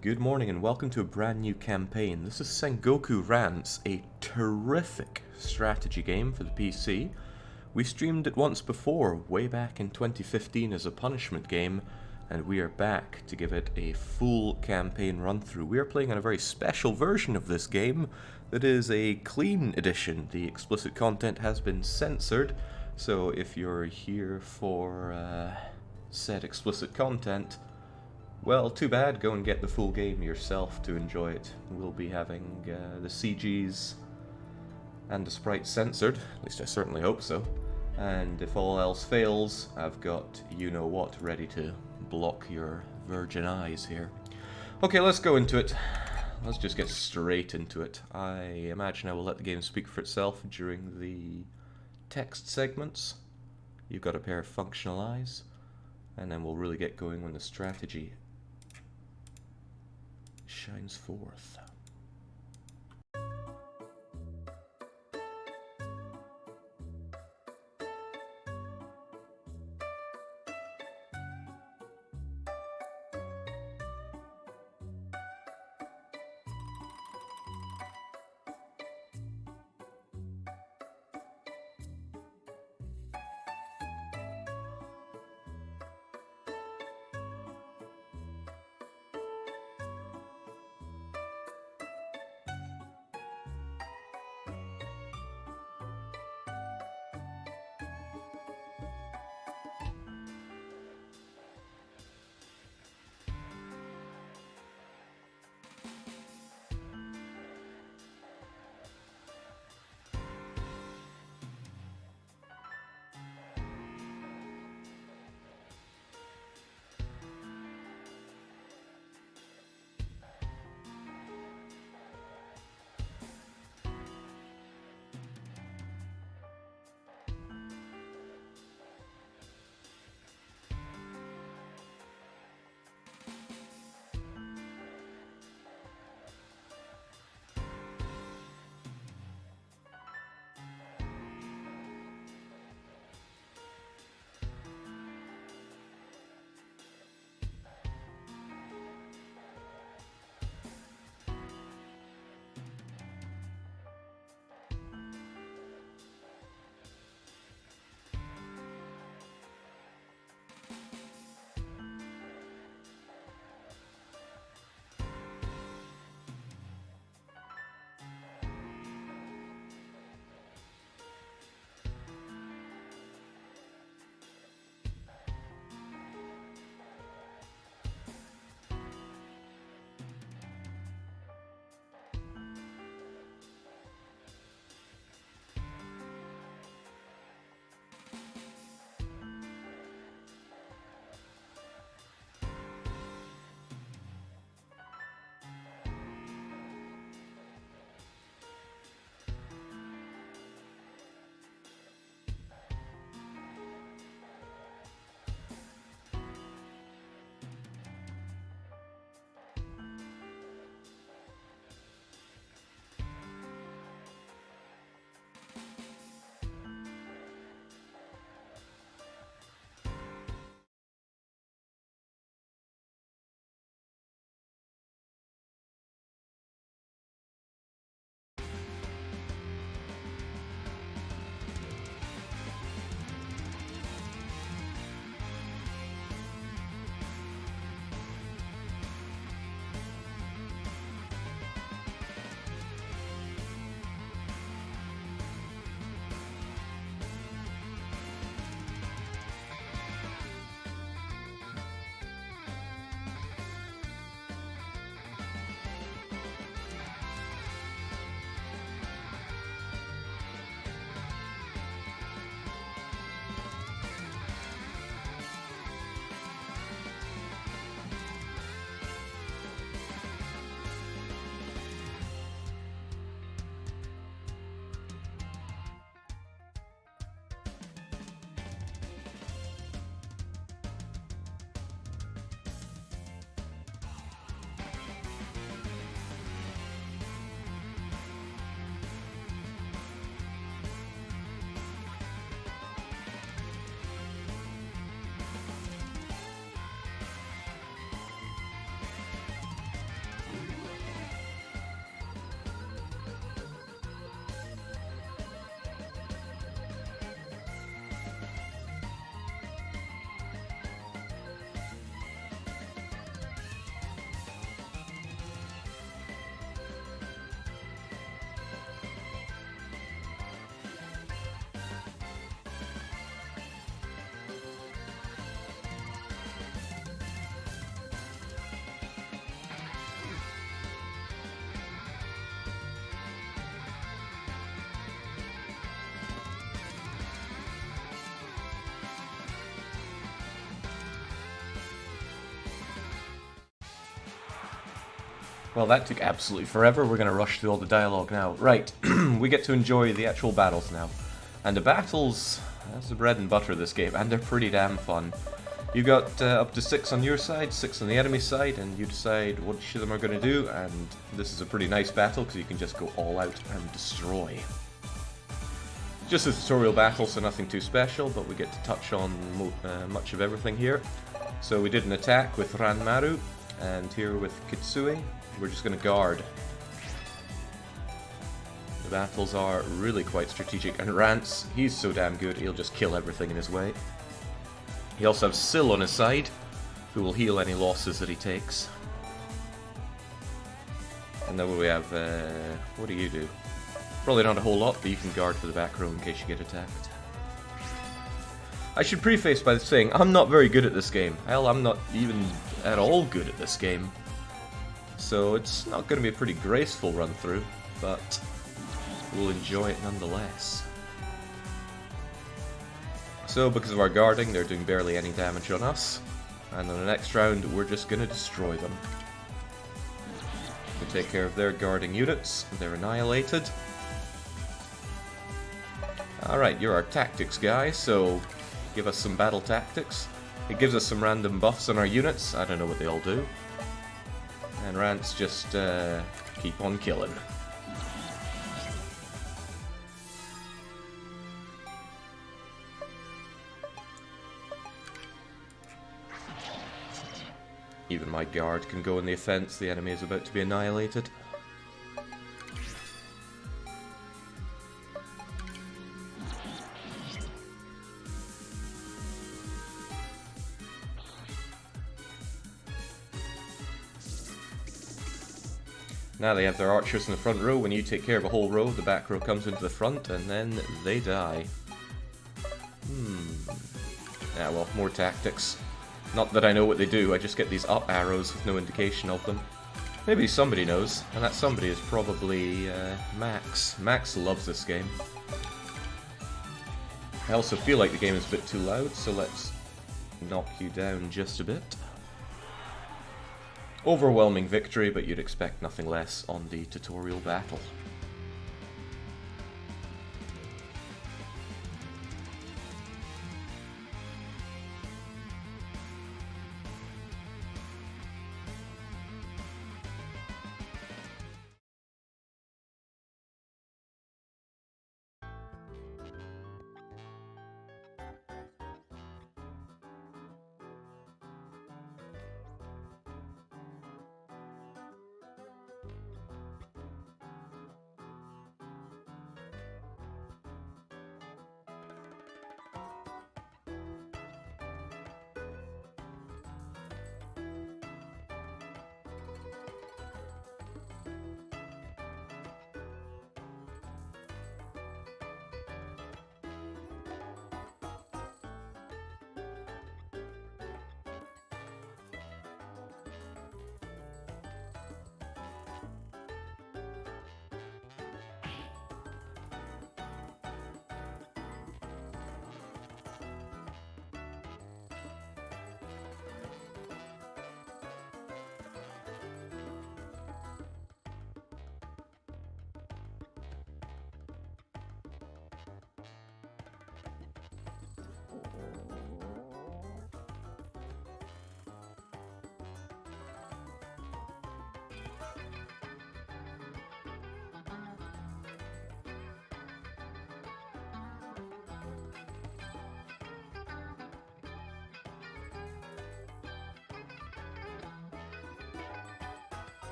Good morning and welcome to a brand new campaign. This is Sengoku Rance, a terrific strategy game for the PC. We streamed it once before, way back in 2015 as a punishment game, and we are back to give it a full campaign run through. We are playing on a very special version of this game that is a clean edition. The explicit content has been censored, so if you're here for said explicit content, well, too bad. Go and get the full game yourself to enjoy it. We'll be having the CGs and the sprites censored, at least I certainly hope so. And if all else fails, I've got you-know-what ready to block your virgin eyes here. Okay, let's go into it. Let's just get straight into it. I imagine I will let the game speak for itself during the text segments. You've got a pair of functional eyes, and then we'll really get going when the strategy shines forth. Well, that took absolutely forever. We're going to rush through all the dialogue now. Right, we get to enjoy the actual battles now. And the battles, that's the bread and butter of this game, and they're pretty damn fun. You got up to 6 on your side, 6 on the enemy side, and you decide what each of them are going to do, and this is a pretty nice battle because you can just go all out and destroy. Just a tutorial battle, so nothing too special, but we get to touch on much of everything here. So we did an attack with Ranmaru, and here with Kitsui, we're just going to guard. The battles are really quite strategic, and Rance, he's so damn good, he'll just kill everything in his way. He also has Syl on his side, who will heal any losses that he takes. And then we have, what do you do? Probably not a whole lot, but you can guard for the back row in case you get attacked. I should preface by saying, I'm not very good at this game. Hell, I'm not even at all good at this game. So it's not going to be a pretty graceful run through, but we'll enjoy it nonetheless. So because of our guarding, they're doing barely any damage on us. And on the next round, we're just going to destroy them. We take care of their guarding units. They're annihilated. Alright, you're our tactics guy, so give us some battle tactics. It gives us some random buffs on our units. I don't know what they all do. And Rance just keep on killing. Even my guard can go in the offense. The enemy is about to be annihilated. Now they have their archers in the front row. When you take care of a whole row, the back row comes into the front, and then they die. Yeah, well, more tactics. Not that I know what they do, I just get these up arrows with no indication of them. Maybe somebody knows, and that somebody is probably Max. Max loves this game. I also feel like the game is a bit too loud, so let's knock you down just a bit. Overwhelming victory, but you'd expect nothing less on the tutorial battle.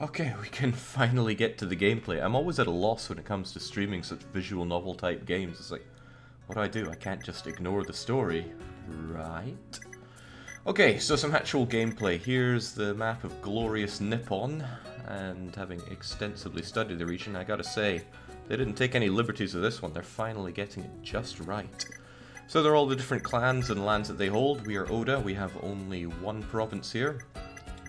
Okay, we can finally get to the gameplay. I'm always at a loss when it comes to streaming such visual novel type games. It's like, what do? I can't just ignore the story, right? Okay, so some actual gameplay. Here's the map of glorious Nippon, and having extensively studied the region, I gotta say, they didn't take any liberties with this one. They're finally getting it just right. So they're all the different clans and lands that they hold. We are Oda. We have only one province here,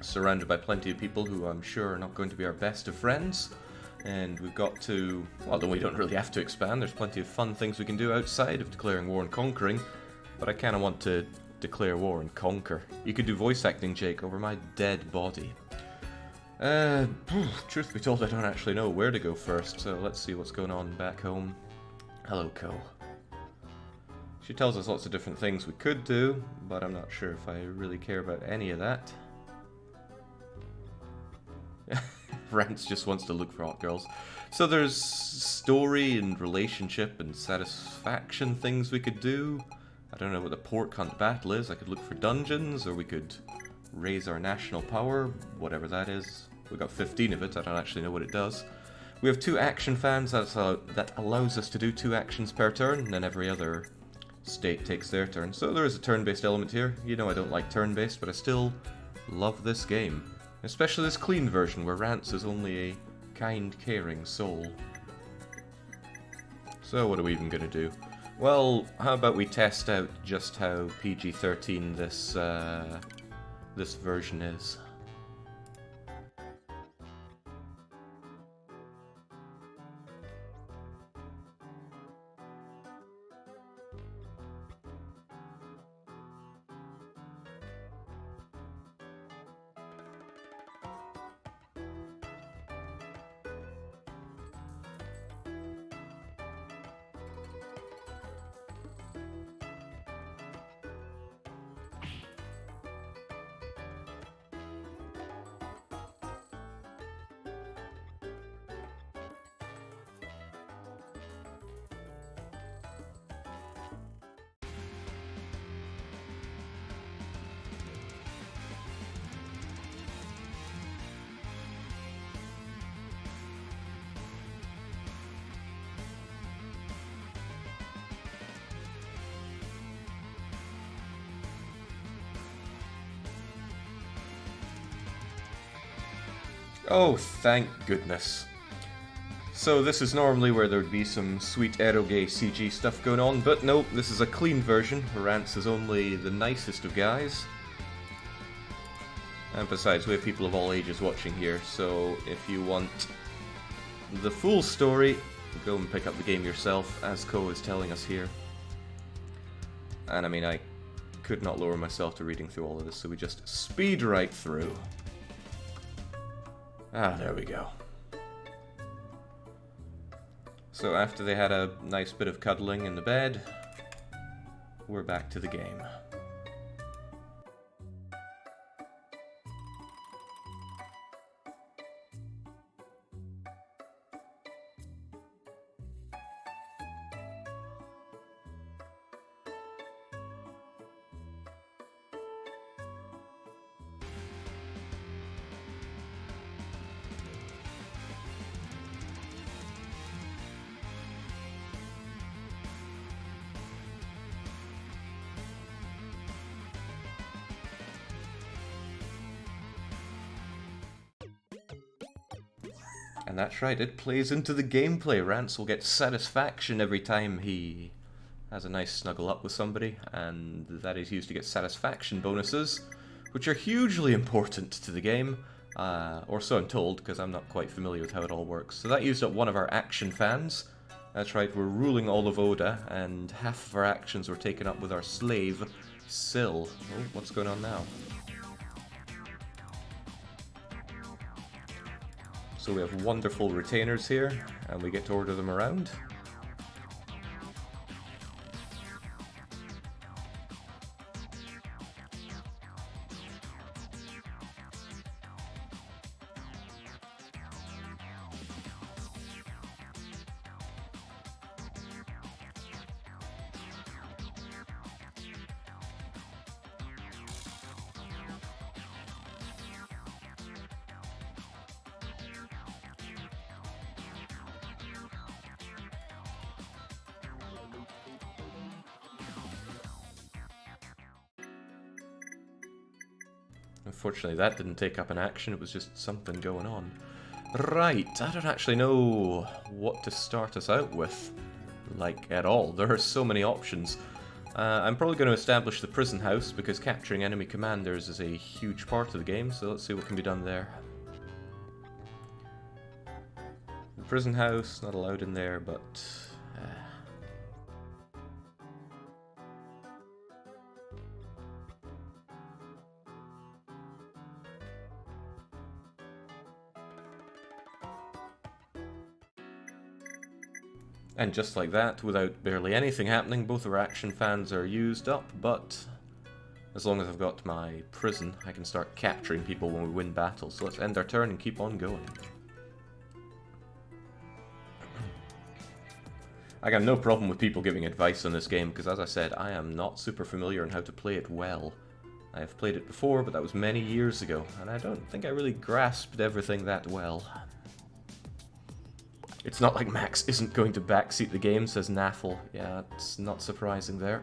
surrounded by plenty of people who I'm sure are not going to be our best of friends. And we've got to... well, then we don't really have to expand. There's plenty of fun things we can do outside of declaring war and conquering. But I kind of want to declare war and conquer. You could do voice acting, Jake, over my dead body. Truth be told, I don't actually know where to go first, so let's see what's going on back home. Hello, Ko. She tells us lots of different things we could do, but I'm not sure if I really care about any of that. Rance just wants to look for hot girls. So there's story and relationship and satisfaction things we could do. I don't know what the pork hunt battle is. I could look for dungeons, or we could raise our national power, whatever that is. We've got 15 of it, I don't actually know what it does. We have 2 action fans, that allows us to do 2 actions per turn, and then every other state takes their turn. So there is a turn-based element here. You know I don't like turn-based, but I still love this game. Especially this clean version, where Rance is only a kind, caring soul. So what are we even gonna do? Well, how about we test out just how PG-13 this version is. Oh, thank goodness. So this is normally where there would be some sweet eroge CG stuff going on, but nope, this is a clean version. Rance is only the nicest of guys. And besides, we have people of all ages watching here, so if you want the full story, go and pick up the game yourself, as Ko is telling us here. And I mean, I could not lower myself to reading through all of this, so we just speed right through. Ah, there we go. So after they had a nice bit of cuddling in the bed, we're back to the game. And that's right, it plays into the gameplay. Rance will get satisfaction every time he has a nice snuggle up with somebody, and that is used to get satisfaction bonuses, which are hugely important to the game, or so I'm told, because I'm not quite familiar with how it all works. So that used up one of our action fans. That's right, we're ruling all of Oda, and half of our actions were taken up with our slave, Syl. Oh, what's going on now? So we have wonderful retainers here, and we get to order them around. Unfortunately, that didn't take up an action, it was just something going on. Right, I don't actually know what to start us out with, like, at all. There are so many options. I'm probably going to establish the prison house, because capturing enemy commanders is a huge part of the game, so let's see what can be done there. The prison house, not allowed in there, but... And just like that, without barely anything happening, both our action fans are used up, but as long as I've got my prison, I can start capturing people when we win battles. So let's end our turn and keep on going. I got no problem with people giving advice on this game, because as I said, I am not super familiar on how to play it well. I have played it before, but that was many years ago, and I don't think I really grasped everything that well. It's not like Max isn't going to backseat the game, says Naffle. Yeah, it's not surprising there.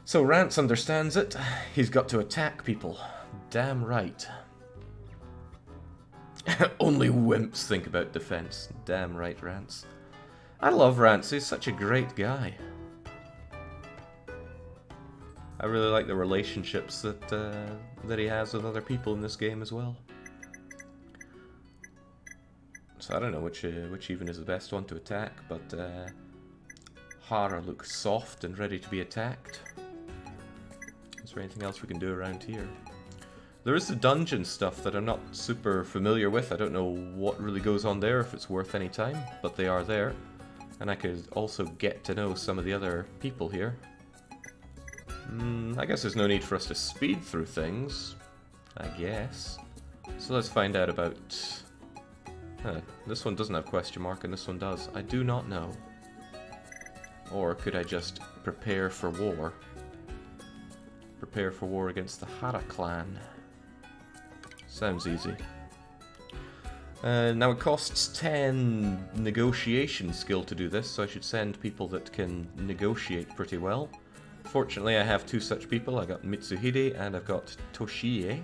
So Rance understands it. He's got to attack people. Damn right. Only wimps think about defense. Damn right, Rance. I love Rance. He's such a great guy. I really like the relationships that he has with other people in this game as well. So I don't know which even is the best one to attack, but Hara looks soft and ready to be attacked. Is there anything else we can do around here? There is the dungeon stuff that I'm not super familiar with. I don't know what really goes on there, if it's worth any time, but they are there. And I could also get to know some of the other people here. I guess there's no need for us to speed through things, I guess. So let's find out about... this one doesn't have question mark and this one does. I do not know. Or could I just prepare for war? Prepare for war against the Hara Clan. Sounds easy. Now it costs 10 negotiation skill to do this, so I should send people that can negotiate pretty well. Fortunately I have two such people. I got Mitsuhide and I've got Toshie.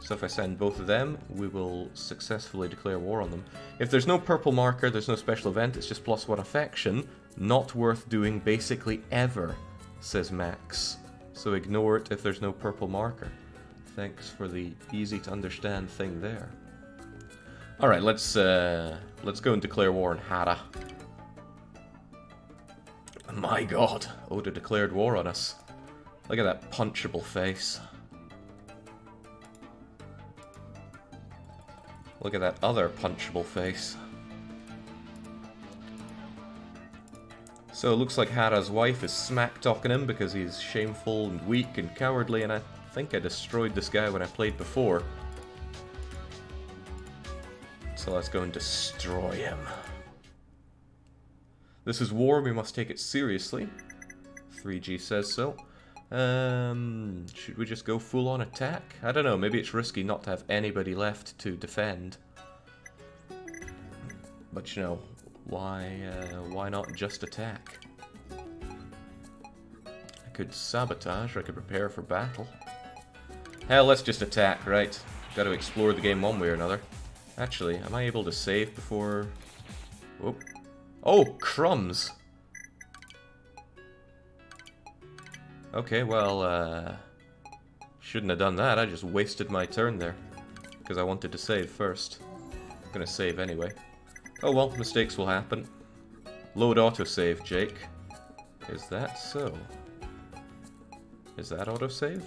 So if I send both of them, we will successfully declare war on them. If there's no purple marker, there's no special event, it's just +1 affection. Not worth doing basically ever, says Max. So ignore it if there's no purple marker. Thanks for the easy to understand thing there. Alright, let's go and declare war on Hara. My god, Oda declared war on us. Look at that punchable face. Look at that other punchable face. So it looks like Hara's wife is smack-talking him because he's shameful and weak and cowardly, and I think I destroyed this guy when I played before. So let's go and destroy him. This is war, we must take it seriously. 3G says so. Should we just go full-on attack? I don't know, maybe it's risky not to have anybody left to defend. But you know, why not just attack? I could sabotage, or I could prepare for battle. Hell, let's just attack, right? Gotta explore the game one way or another. Actually, am I able to save before... Whoop. Oh, crumbs! Okay, well, shouldn't have done that. I just wasted my turn there. Because I wanted to save first. I'm gonna save anyway. Oh well, mistakes will happen. Load autosave, Jake. Is that so? Is that autosave?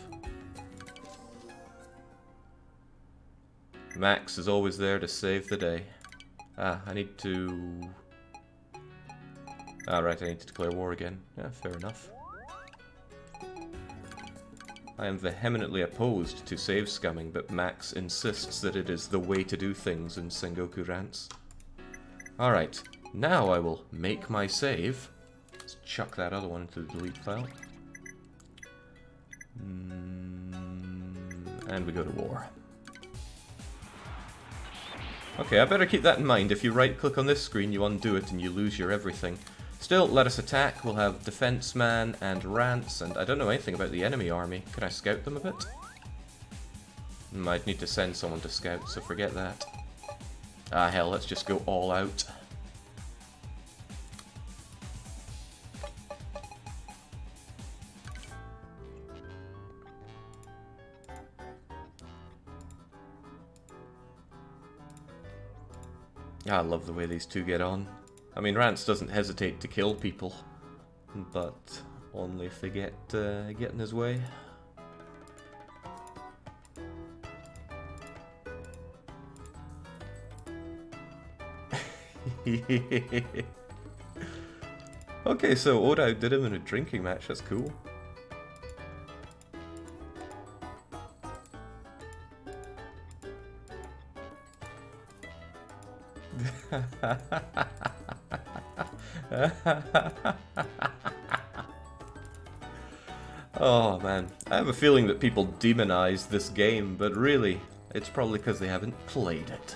Max is always there to save the day. Ah, I need to... Alright, I need to declare war again. Yeah, fair enough. I am vehemently opposed to save scumming, but Max insists that it is the way to do things in Sengoku Rance. Alright, now I will make my save. Let's chuck that other one into the delete file. And we go to war. Okay, I better keep that in mind. If you right-click on this screen, you undo it and you lose your everything. Still, let us attack. We'll have Defense Man and Rance, and I don't know anything about the enemy army. Can I scout them a bit? I'd need to send someone to scout, so forget that. Ah, hell, let's just go all out. I love the way these two get on. I mean, Rance doesn't hesitate to kill people, but only if they get in his way. Okay, so Oda outdid him in a drinking match, that's cool. Oh man, I have a feeling that people demonize this game, but really, it's probably because they haven't played it.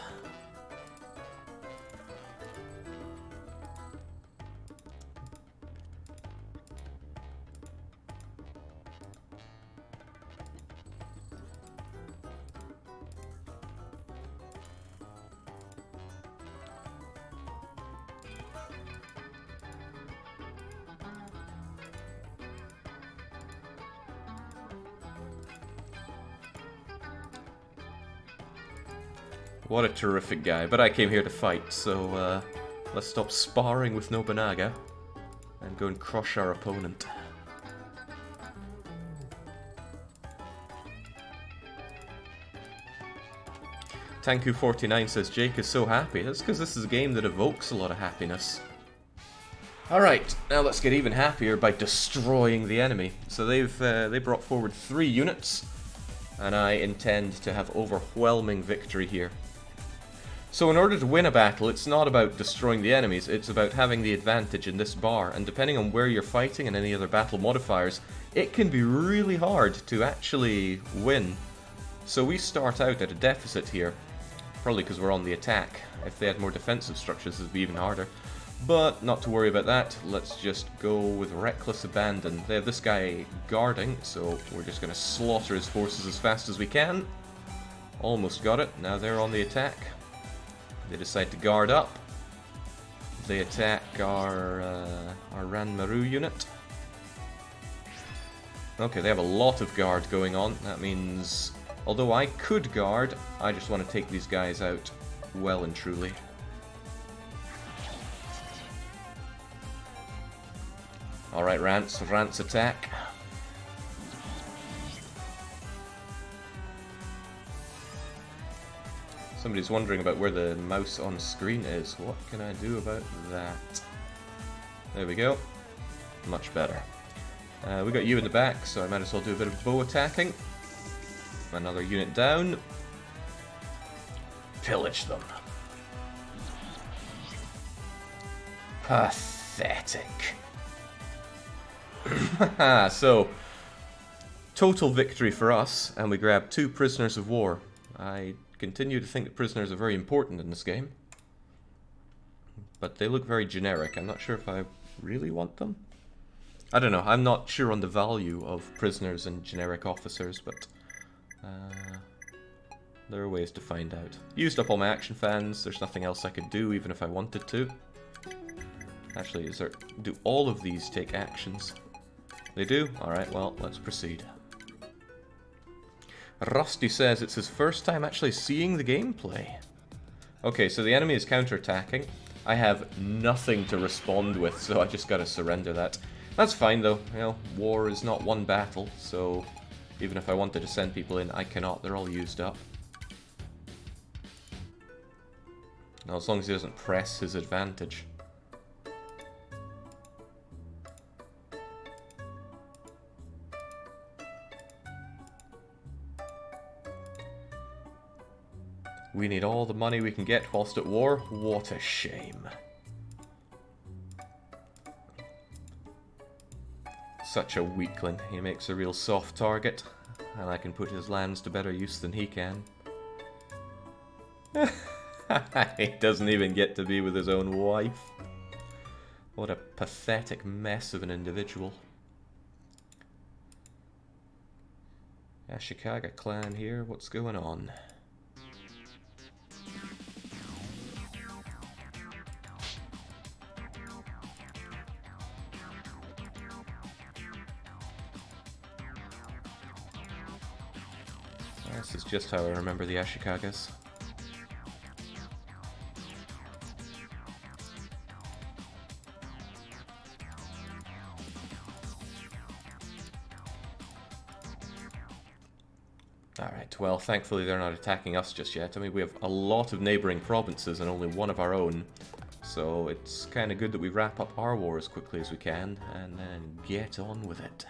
What a terrific guy, but I came here to fight, so let's stop sparring with Nobunaga and go and crush our opponent. Tanku49 says Jake is so happy. That's because this is a game that evokes a lot of happiness. Alright, now let's get even happier by destroying the enemy. So they brought forward 3 units, and I intend to have overwhelming victory here. So in order to win a battle, it's not about destroying the enemies, it's about having the advantage in this bar, and depending on where you're fighting and any other battle modifiers, it can be really hard to actually win. So we start out at a deficit here, probably because we're on the attack. If they had more defensive structures, it'd be even harder. But not to worry about that, let's just go with reckless abandon. They have this guy guarding, so we're just going to slaughter his forces as fast as we can. Almost got it, now they're on the attack. They decide to guard up. They attack our Ranmaru unit. Okay, they have a lot of guard going on. That means, although I could guard, I just want to take these guys out well and truly. Alright, Rance attack. Somebody's wondering about where the mouse on screen is. What can I do about that? There we go. Much better. We got you in the back, so I might as well do a bit of bow attacking. Another unit down. Pillage them. Pathetic. So, total victory for us, and we grab 2 prisoners of war. I continue to think that prisoners are very important in this game, but they look very generic. I'm not sure if I really want them. I don't know, I'm not sure on the value of prisoners and generic officers, but there are ways to find out. Used up all my action fans, there's nothing else I could do even if I wanted to. Actually, do all of these take actions? They do? Alright, well, let's proceed. Rusty says it's his first time actually seeing the gameplay. Okay, so the enemy is counterattacking. I have nothing to respond with, so I just gotta surrender that. That's fine though, you know, war is not one battle, so even if I wanted to send people in, I cannot, they're all used up. Now, as long as he doesn't press his advantage. We need all the money we can get whilst at war. What a shame. Such a weakling. He makes a real soft target, and I can put his lands to better use than he can. He doesn't even get to be with his own wife. What a pathetic. pathetic mess of an individual. Ashikaga clan here, what's going on? This is just how I remember the Ashikagas. Alright, well, thankfully they're not attacking us just yet. I mean, we have a lot of neighbouring provinces and only one of our own. So it's kind of good that we wrap up our war as quickly as we can and then get on with it.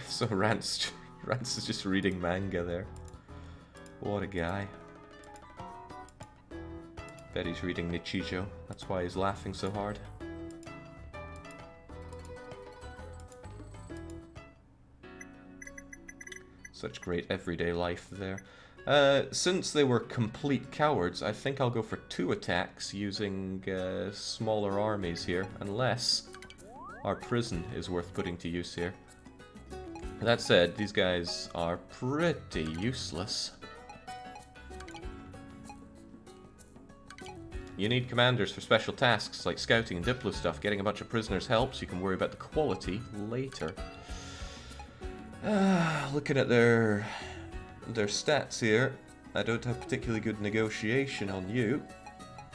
So Rance is just reading manga there. What a guy. Bet he's reading Nichijou. That's why he's laughing so hard. Such great everyday life there. Since they were complete cowards, I think I'll go for 2 attacks using smaller armies here, unless our prison is worth putting to use here. That said, these guys are pretty useless. You need commanders for special tasks like scouting and diplo stuff. Getting a bunch of prisoners helps. You can worry about the quality later. Looking at their stats here, I don't have particularly good negotiation on you.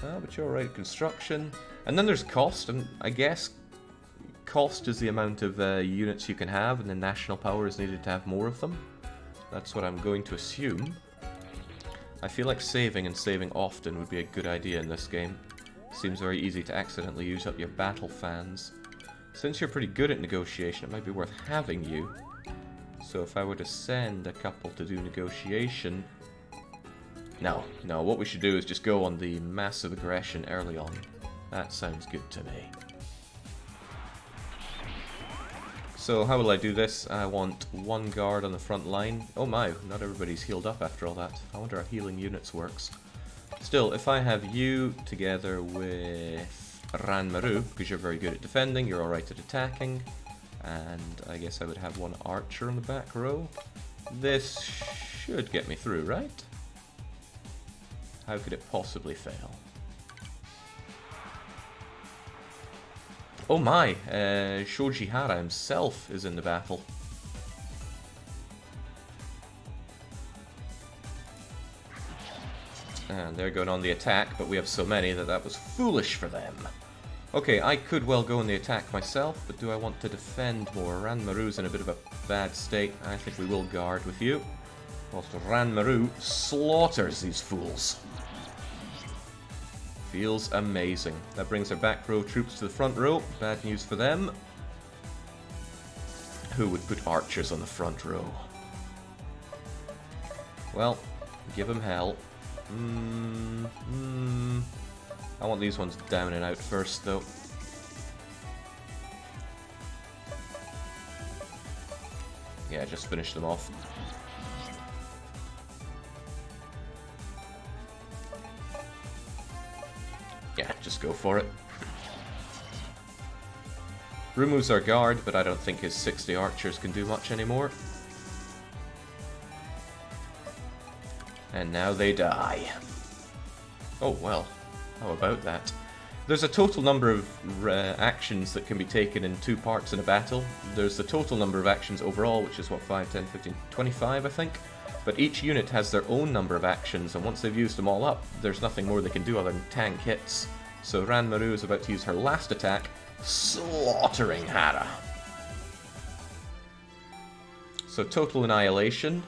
But you're alright at construction. And then there's cost, and I guess cost is the amount of units you can have, and the national power is needed to have more of them. That's what I'm going to assume. I feel like saving and saving often would be a good idea in this game. Seems very easy to accidentally use up your battle fans. Since you're pretty good at negotiation, it might be worth having you. So if I were to send a couple to do negotiation... No, what we should do is just go on the massive aggression early on. That sounds good to me. So how will I do this? I want 1 guard on the front line. Oh my, not everybody's healed up after all that. I wonder how healing units works. Still, if I have you together with Ranmaru, because you're very good at defending, you're alright at attacking, and I guess I would have 1 archer in the back row. This should get me through, right? How could it possibly fail? Oh my, Shoji Hara himself is in the battle. And they're going on the attack, but we have so many that was foolish for them. Okay, I could well go on the attack myself, but do I want to defend more? Ranmaru's in a bit of a bad state. I think we will guard with you. Whilst Ranmaru slaughters these fools. Feels amazing. That brings our back row troops to the front row. Bad news for them. Who would put archers on the front row? Well, give them hell. I want these ones down and out first, though. Yeah, just finish them off. Yeah, just go for it. Removes our guard, but I don't think his 60 archers can do much anymore. And now they die. Oh, well. How about that? There's a total number of actions that can be taken in 2 parts in a battle. There's the total number of actions overall, which is what, 5, 10, 15, 25, I think? But each unit has their own number of actions, and once they've used them all up, there's nothing more they can do other than tank hits. So Ranmaru is about to use her last attack, slaughtering Hara. So total annihilation.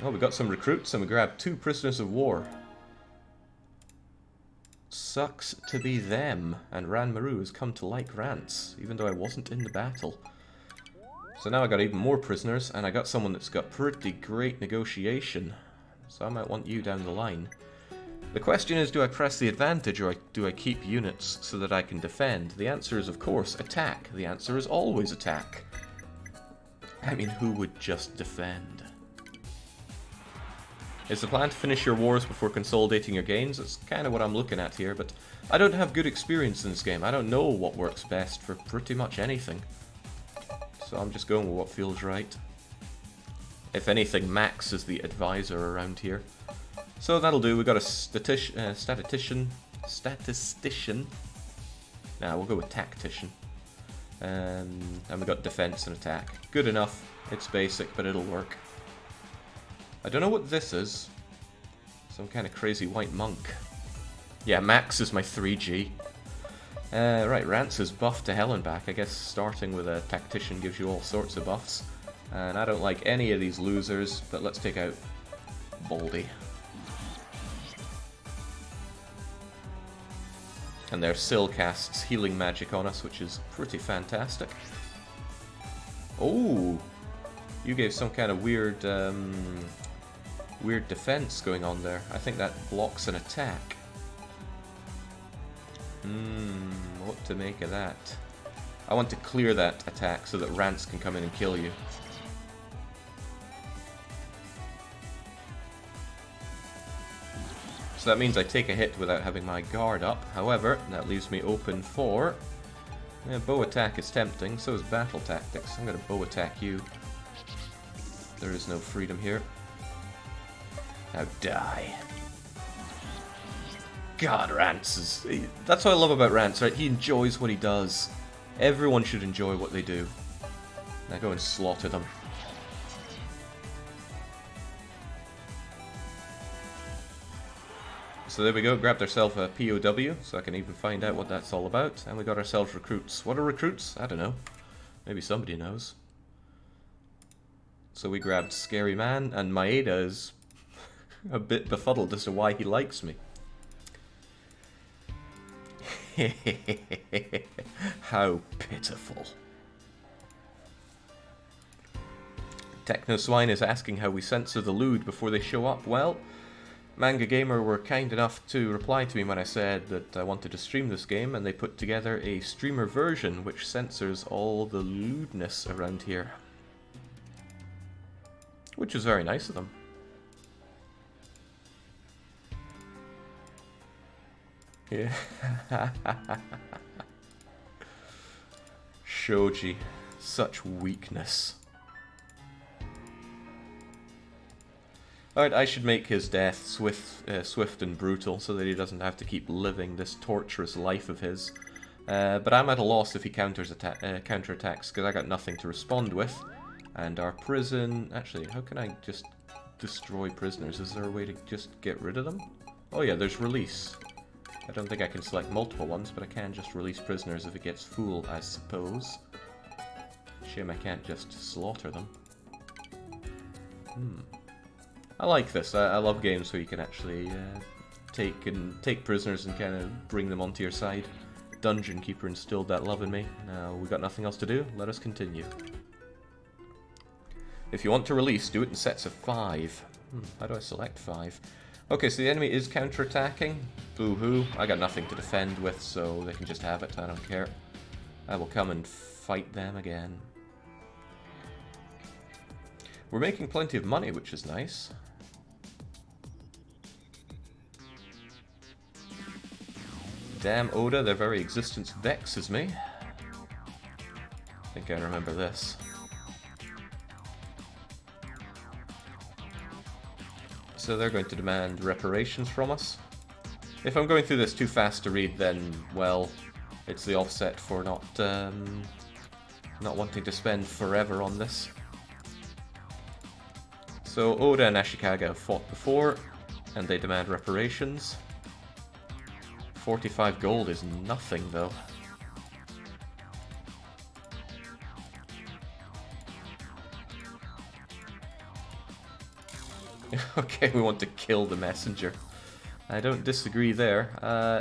Oh, we got some recruits, and we grabbed 2 prisoners of war. Sucks to be them, and Ranmaru has come to like Rance, even though I wasn't in the battle. So now I got even more prisoners, and I got someone that's got pretty great negotiation. So I might want you down the line. The question is, do I press the advantage, or do I keep units so that I can defend? The answer is, of course, attack. The answer is always attack. I mean, who would just defend? Is the plan to finish your wars before consolidating your gains? That's kind of what I'm looking at here, but I don't have good experience in this game. I don't know what works best for pretty much anything. So I'm just going with what feels right. If anything, Max is the advisor around here. So that'll do. We got a statistician. Nah, we'll go with tactician. And we got defense and attack. Good enough. It's basic, but it'll work. I don't know what this is. Some kind of crazy white monk. Yeah, Max is my 3G. Right, Rance is buffed to hell and back. I guess starting with a tactician gives you all sorts of buffs. And I don't like any of these losers, but let's take out Baldy. And their Syl casts healing magic on us, which is pretty fantastic. Oh! You gave some kind of weird, weird defense going on there. I think that blocks an attack. What to make of that? I want to clear that attack so that Rance can come in and kill you. So that means I take a hit without having my guard up. However, that leaves me open for... Yeah, bow attack is tempting, so is battle tactics. I'm going to bow attack you. There is no freedom here. Now die. God, Rance is... That's what I love about Rance, right? He enjoys what he does. Everyone should enjoy what they do. Now go and slaughter them. So there we go, grabbed ourselves a POW, so I can even find out what that's all about. And we got ourselves recruits. What are recruits? I don't know. Maybe somebody knows. So we grabbed Scary Man, and Maeda is a bit befuddled as to why he likes me. How pitiful. Techno Swine is asking how we censor the lewd before they show up. Well, Manga Gamer were kind enough to reply to me when I said that I wanted to stream this game, and they put together a streamer version which censors all the lewdness around here. Which was very nice of them. Yeah. Shoji, such weakness. Alright, I should make his death swift and brutal so that he doesn't have to keep living this torturous life of his. But I'm at a loss if he counterattacks, because I got nothing to respond with. And our prison... Actually, how can I just destroy prisoners? Is there a way to just get rid of them? Oh yeah, there's release. I don't think I can select multiple ones, but I can just release prisoners if it gets full, I suppose. Shame I can't just slaughter them. I like this. I love games where you can actually take prisoners and kind of bring them onto your side. Dungeon Keeper instilled that love in me. Now we got nothing else to do. Let us continue. If you want to release, do it in sets of 5. How do I select 5? Okay, so the enemy is counterattacking. Boo-hoo. I got nothing to defend with, so they can just have it. I don't care. I will come and fight them again. We're making plenty of money, which is nice. Damn Oda, their very existence vexes me. I think I remember this. So they're going to demand reparations from us. If I'm going through this too fast to read, then, well, it's the offset for not wanting to spend forever on this. So Oda and Ashikaga have fought before, and they demand reparations. 45 gold is nothing, though. Okay, we want to kill the messenger. I don't disagree there.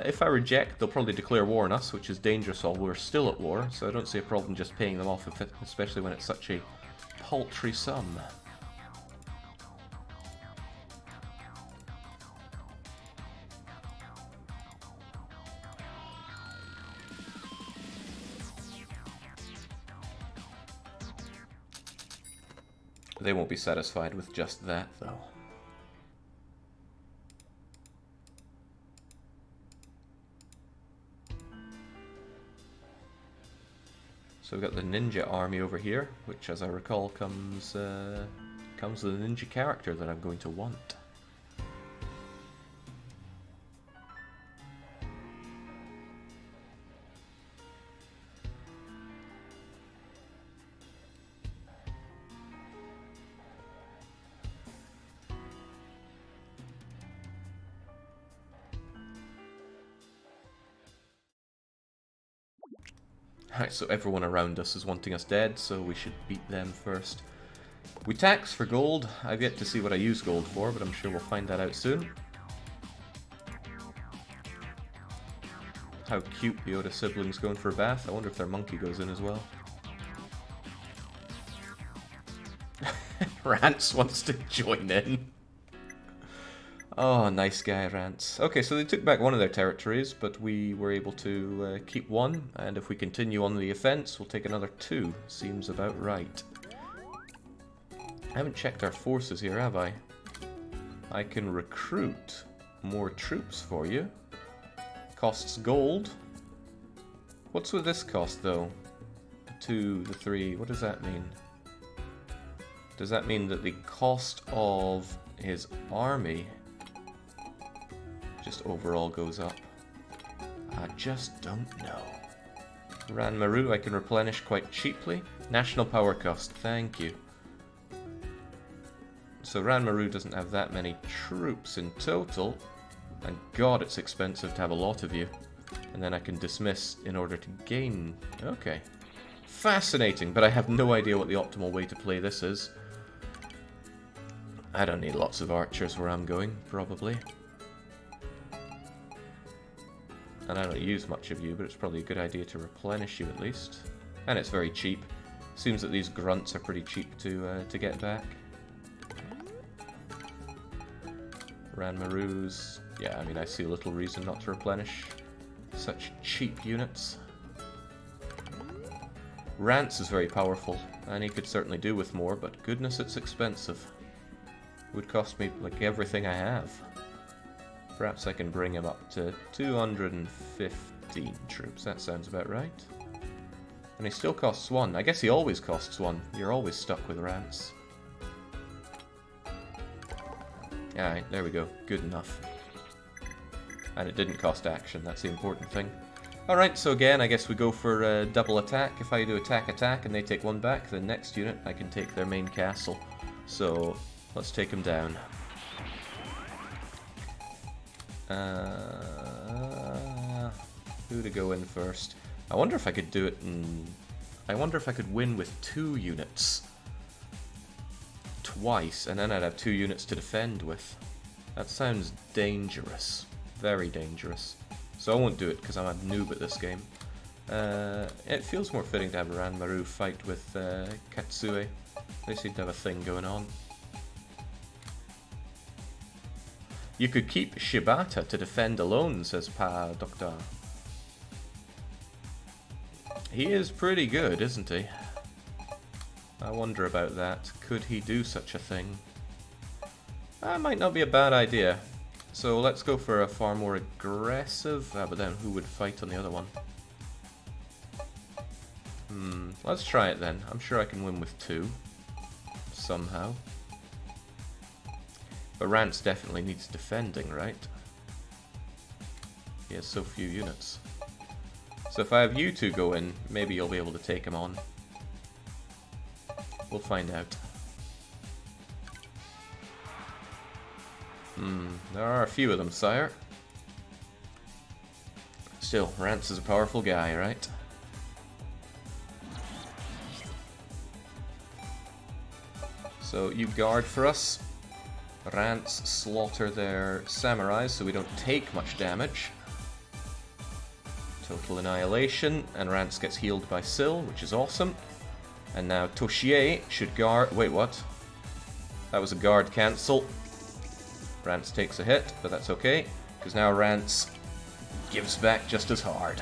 If I reject, they'll probably declare war on us, which is dangerous while we're still at war, so I don't see a problem just paying them off, especially when it's such a paltry sum. They won't be satisfied with just that, though. So we've got the ninja army over here, which as I recall comes with a ninja character that I'm going to want. Alright, so everyone around us is wanting us dead, so we should beat them first. We tax for gold. I've yet to see what I use gold for, but I'm sure we'll find that out soon. How cute the Oda siblings going for a bath. I wonder if their monkey goes in as well. Rance wants to join in. Oh, nice guy, Rance. Okay, so they took back one of their territories, but we were able to keep one, and if we continue on the offense, we'll take another 2. Seems about right. I haven't checked our forces here, have I? I can recruit more troops for you. Costs gold. What's with this cost, though? The 2, the 3, what does that mean? Does that mean that the cost of his army just overall goes up? I just don't know. Ranmaru I can replenish quite cheaply. National power cost, thank you. So Ranmaru doesn't have that many troops in total. And God, it's expensive to have a lot of you. And then I can dismiss in order to gain... Okay. Fascinating, but I have no idea what the optimal way to play this is. I don't need lots of archers where I'm going, probably. And I don't use much of you, but it's probably a good idea to replenish you at least. And it's very cheap. Seems that these grunts are pretty cheap to get back. Ranmaru's... Yeah, I mean, I see little reason not to replenish such cheap units. Rance is very powerful, and he could certainly do with more, but goodness, it's expensive. It would cost me, like, everything I have. Perhaps I can bring him up to 215 troops. That sounds about right. And he still costs 1. I guess he always costs 1. You're always stuck with Rance. Alright, there we go. Good enough. And it didn't cost action. That's the important thing. Alright, so again, I guess we go for a double attack. If I do attack, and they take 1 back, the next unit, I can take their main castle. So, let's take them down. Who to go in first? I wonder if I could do it in... I wonder if I could win with 2 units. Twice, and then I'd have 2 units to defend with. That sounds dangerous. Very dangerous. So I won't do it, because I'm a noob at this game. It feels more fitting to have Ranmaru fight with Katsue. They seem to have a thing going on. You could keep Shibata to defend alone, says Pa Doctor. He is pretty good, isn't he? I wonder about that. Could he do such a thing? That might not be a bad idea. So let's go for a far more aggressive... but then who would fight on the other one? Let's try it then. I'm sure I can win with 2. Somehow. But Rance definitely needs defending, right? He has so few units. So if I have you 2 go in, maybe you'll be able to take him on. We'll find out. There are a few of them, sire. Still, Rance is a powerful guy, right? So you guard for us. Rance slaughter their samurais so we don't take much damage. Total annihilation, and Rance gets healed by Syl, which is awesome. And now Toshie should guard... Wait, what? That was a guard cancel. Rance takes a hit, but that's okay, because now Rance gives back just as hard.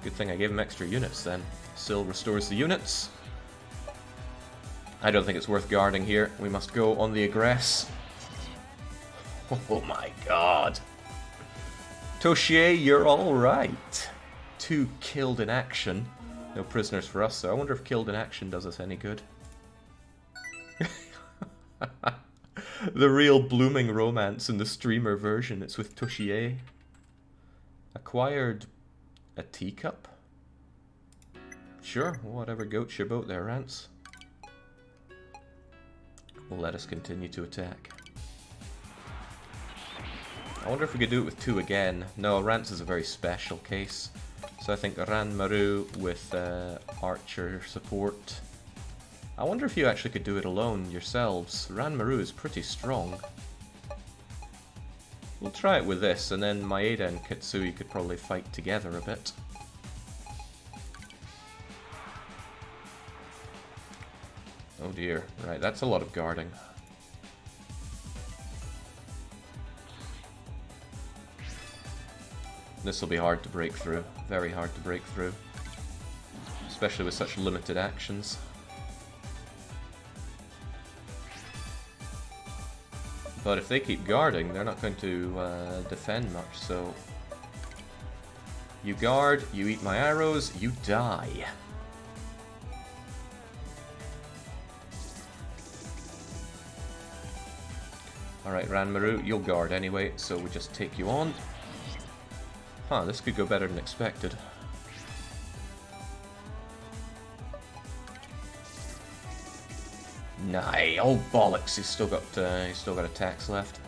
Good thing I gave him extra units then. Syl restores the units. I don't think it's worth guarding here. We must go on the aggress. Oh my god. Toshie, you're alright. 2 killed in action. No prisoners for us, so I wonder if killed in action does us any good. The real blooming romance in the streamer version. It's with Toshie. Acquired a teacup? Sure, whatever goats your boat there, Rance. Will let us continue to attack. I wonder if we could do it with 2 again. No, Rance is a very special case. So I think Ranmaru with archer support. I wonder if you actually could do it alone yourselves. Ranmaru is pretty strong. We'll try it with this, and then Maeda and Kitsui could probably fight together a bit. Oh dear, right, that's a lot of guarding. This will be hard to break through, very hard to break through. Especially with such limited actions. But if they keep guarding, they're not going to defend much, so... You guard, you eat my arrows, you die. Alright, Ranmaru, you'll guard anyway, so we just take you on. Huh, this could go better than expected. Nah, oh bollocks! He's still got attacks left.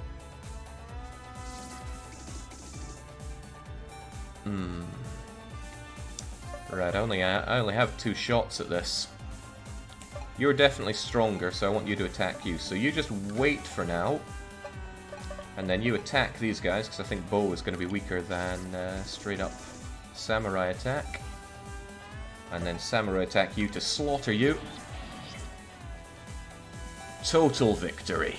Right, I only have 2 shots at this. You're definitely stronger, so I want you to attack you. So you just wait for now, and then you attack these guys because I think bow is going to be weaker than straight up samurai attack, and then samurai attack you to slaughter you. Total victory.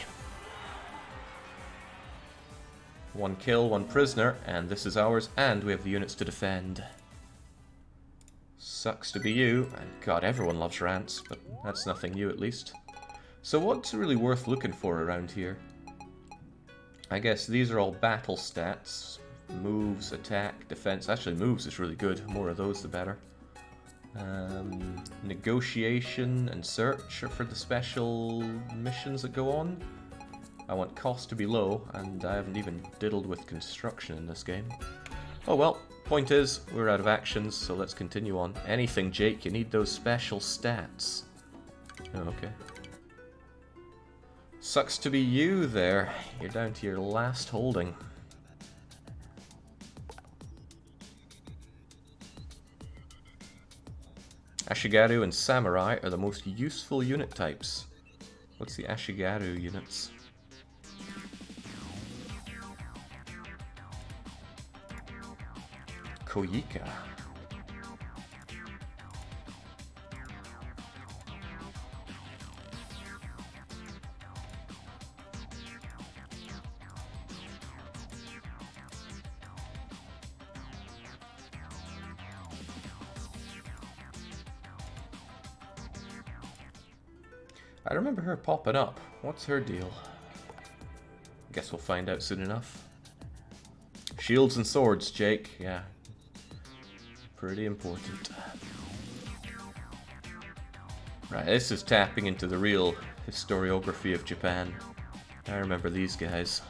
1 kill, 1 prisoner, and this is ours, and we have the units to defend. Sucks to be you, and god, everyone loves Rance, but that's nothing new at least. So what's really worth looking for around here? I guess these are all battle stats. Moves, attack, defense. Actually, moves is really good. More of those, the better. Negotiation and search are for the special missions that go on. I want cost to be low, and I haven't even diddled with construction in this game. Oh well, point is, we're out of actions, so let's continue on. Anything, Jake, you need those special stats. Oh, okay. Sucks to be you there. You're down to your last holding. Ashigaru and Samurai are the most useful unit types. What's the Ashigaru units? Koyika. I remember her popping up. What's her deal? Guess we'll find out soon enough. Shields and swords, Jake. Yeah. Pretty important. Right, this is tapping into the real historiography of Japan. I remember these guys.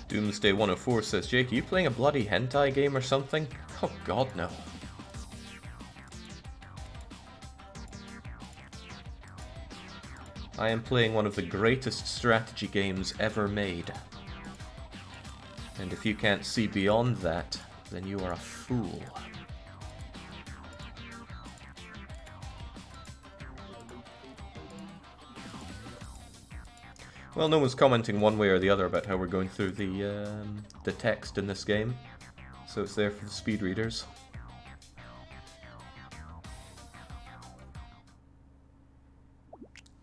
Doomsday 104 says, Jake, are you playing a bloody hentai game or something? Oh god, no. I am playing one of the greatest strategy games ever made. And if you can't see beyond that, then you are a fool. Well, no one's commenting one way or the other about how we're going through the text in this game, so it's there for the speed readers.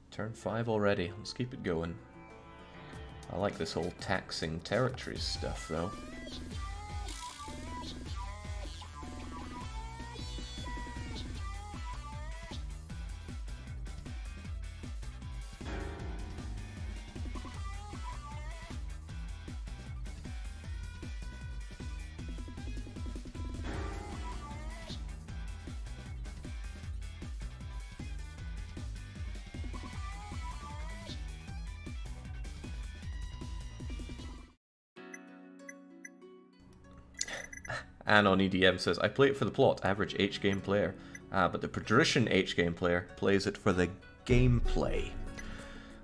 Turn 5 already. Let's keep it going. I like this whole taxing territories stuff, though. And on EDM says, I play it for the plot, average H-game player. But the patrician H-game player plays it for the gameplay.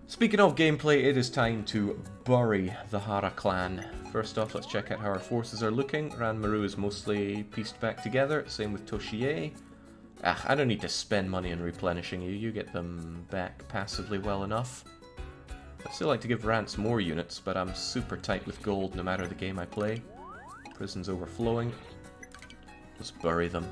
Speaking of gameplay, it is time to bury the Hara Clan. First off, let's check out how our forces are looking. Ranmaru is mostly pieced back together, same with Toshie. I don't need to spend money on replenishing you, you get them back passively well enough. I'd still like to give Rance more units, but I'm super tight with gold no matter the game I play. Prison's overflowing. Let's bury them.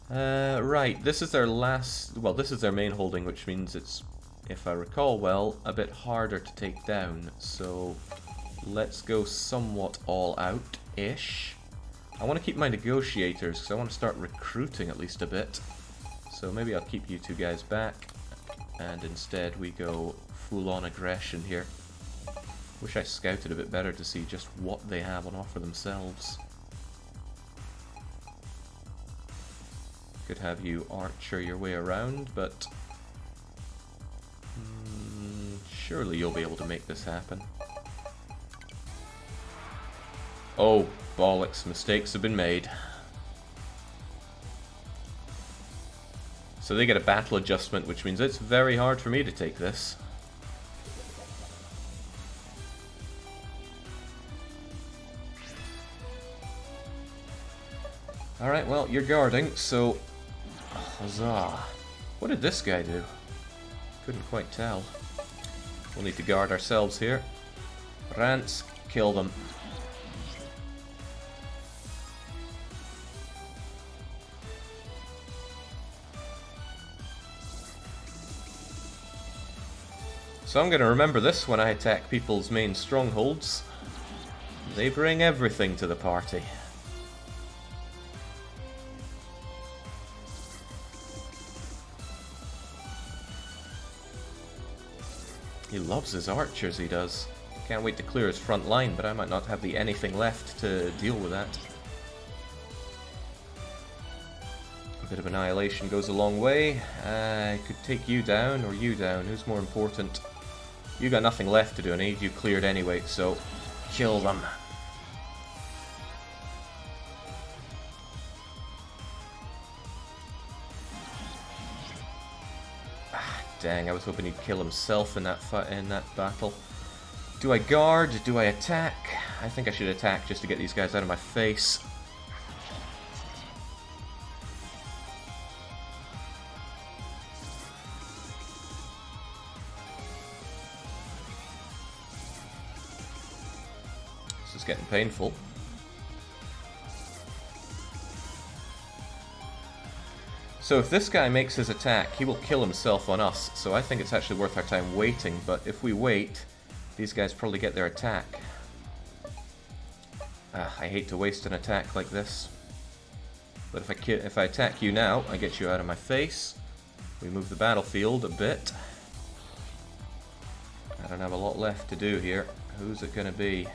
Right, this is their last... Well, this is their main holding, which means it's, if I recall well, a bit harder to take down. So, let's go somewhat all out-ish. I want to keep my negotiators, because I want to start recruiting at least a bit. So maybe I'll keep you two guys back, and instead we go full-on aggression here. Wish I scouted a bit better to see just what they have on offer themselves. Could have you archer your way around, but surely you'll be able to make this happen. Oh, bollocks, mistakes have been made. So they get a battle adjustment, which means it's very hard for me to take this. Alright, well, you're guarding, so... Huzzah. What did this guy do? Couldn't quite tell. We'll need to guard ourselves here. Rance, kill them. So I'm going to remember this when I attack people's main strongholds. They bring everything to the party. He loves his archers, he does. Can't wait to clear his front line, but I might not have the anything left to deal with that. A bit of annihilation goes a long way. I could take you down, or you down. Who's more important? You got nothing left to do, and I need you cleared anyway, so kill them. Dang, I was hoping he'd kill himself in that battle. Do I guard? Do I attack? I think I should attack just to get these guys out of my face. This is getting painful. So if this guy makes his attack, he will kill himself on us, so I think it's actually worth our time waiting, but if we wait, these guys probably get their attack. I hate to waste an attack like this. But if I attack you now, I get you out of my face. We move the battlefield a bit. I don't have a lot left to do here. Who's it gonna be?